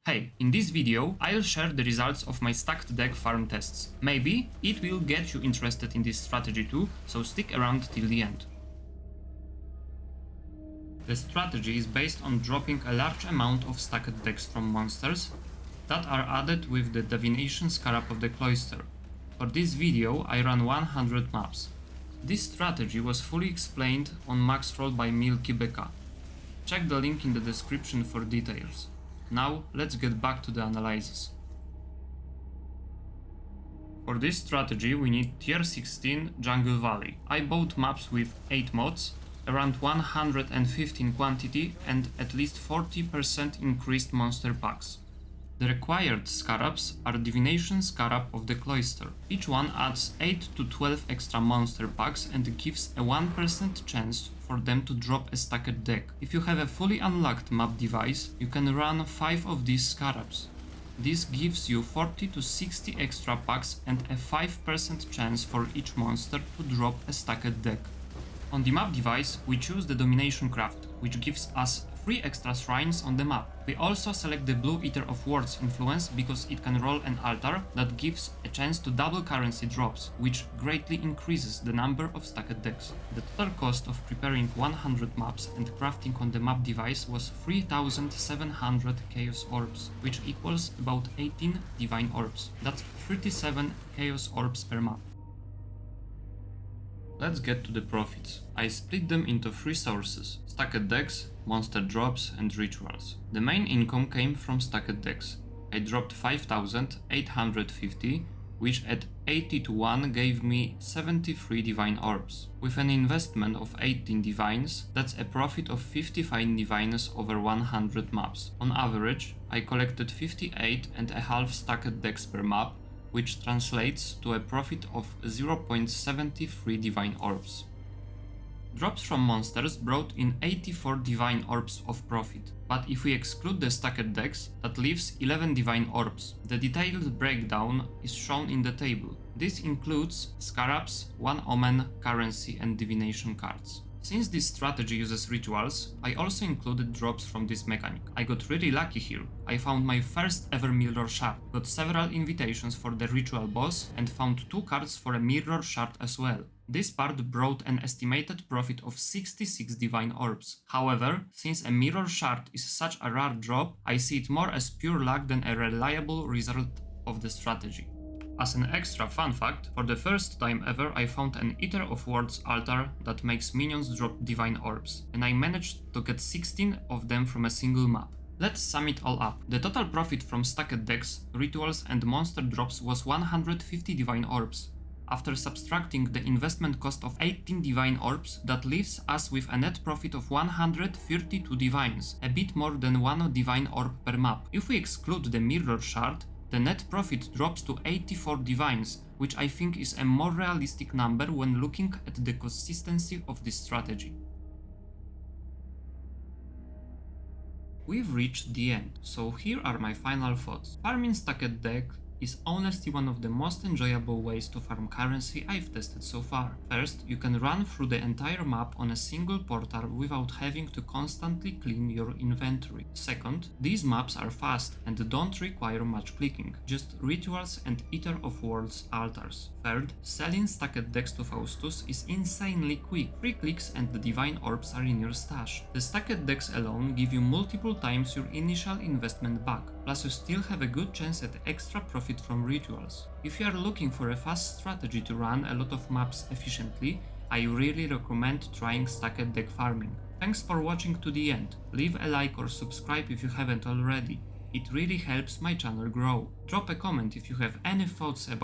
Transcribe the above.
Hey, in this video I'll share the results of my stacked deck farm tests. Maybe it will get you interested in this strategy too, so stick around till the end. The strategy is based on dropping a large amount of stacked decks from monsters that are added with the Divination Scarab of the Cloister. For this video I ran 100 maps. This strategy was fully explained on Maxroll by Milky Beka. Check the link in the description for details. Now let's get back to the analysis. For this strategy we need tier 16 Jungle Valley. I bought maps with 8 mods, around 115 quantity and at least 40% increased monster packs. The required scarabs are Divination Scarab of the Cloister. Each one adds 8 to 12 extra monster packs and gives a 1% chance for them to drop a stacked deck. If you have a fully unlocked map device, you can run 5 of these scarabs. This gives you 40 to 60 extra packs and a 5% chance for each monster to drop a stacked deck. On the map device, we choose the Domination Craft, which gives us 3 extra shrines on the map. We also select the Blue Eater of Words influence because it can roll an altar that gives a chance to double currency drops, which greatly increases the number of stacked decks. The total cost of preparing 100 maps and crafting on the map device was 3700 Chaos Orbs, which equals about 18 Divine Orbs. That's 37 Chaos Orbs per map. Let's get to the profits. I split them into 3 sources: stacked decks, monster drops and rituals. The main income came from stacked decks. I dropped 5850, which at 80 to 1 gave me 73 divine orbs. With an investment of 18 divines, that's a profit of 55 divines over 100 maps. On average, I collected 58.5 stacked decks per map, which translates to a profit of 0.73 divine orbs. Drops from monsters brought in 84 divine orbs of profit, but if we exclude the stacked decks, that leaves 11 divine orbs. The detailed breakdown is shown in the table. This includes scarabs, 1 omen, currency and divination cards. Since this strategy uses rituals, I also included drops from this mechanic. I got really lucky here. I found my first ever mirror shard, got several invitations for the ritual boss and found 2 cards for a mirror shard as well. This part brought an estimated profit of 66 divine orbs. However, since a mirror shard is such a rare drop, I see it more as pure luck than a reliable result of the strategy. As an extra fun fact, for the first time ever I found an Eater of Words altar that makes minions drop divine orbs, and I managed to get 16 of them from a single map. Let's sum it all up. The total profit from stacked decks, rituals and monster drops was 150 divine orbs. After subtracting the investment cost of 18 divine orbs, that leaves us with a net profit of 132 divines, a bit more than 1 divine orb per map. If we exclude the mirror shard, the net profit drops to 84 divines, which I think is a more realistic number when looking at the consistency of this strategy. We've reached the end, so here are my final thoughts. Farming stacked deck is honestly one of the most enjoyable ways to farm currency I've tested so far. First, you can run through the entire map on a single portal without having to constantly clean your inventory. Second, these maps are fast and don't require much clicking, just rituals and Eater of Worlds altars. Third, selling stacked decks to Faustus is insanely quick. 3 clicks and the divine orbs are in your stash. The stacked decks alone give you multiple times your initial investment back, plus you still have a good chance at extra profit from rituals. If you are looking for a fast strategy to run a lot of maps efficiently, I really recommend trying stacked deck farming. Thanks for watching to the end. Leave a like or subscribe if you haven't already. It really helps my channel grow. Drop a comment if you have any thoughts about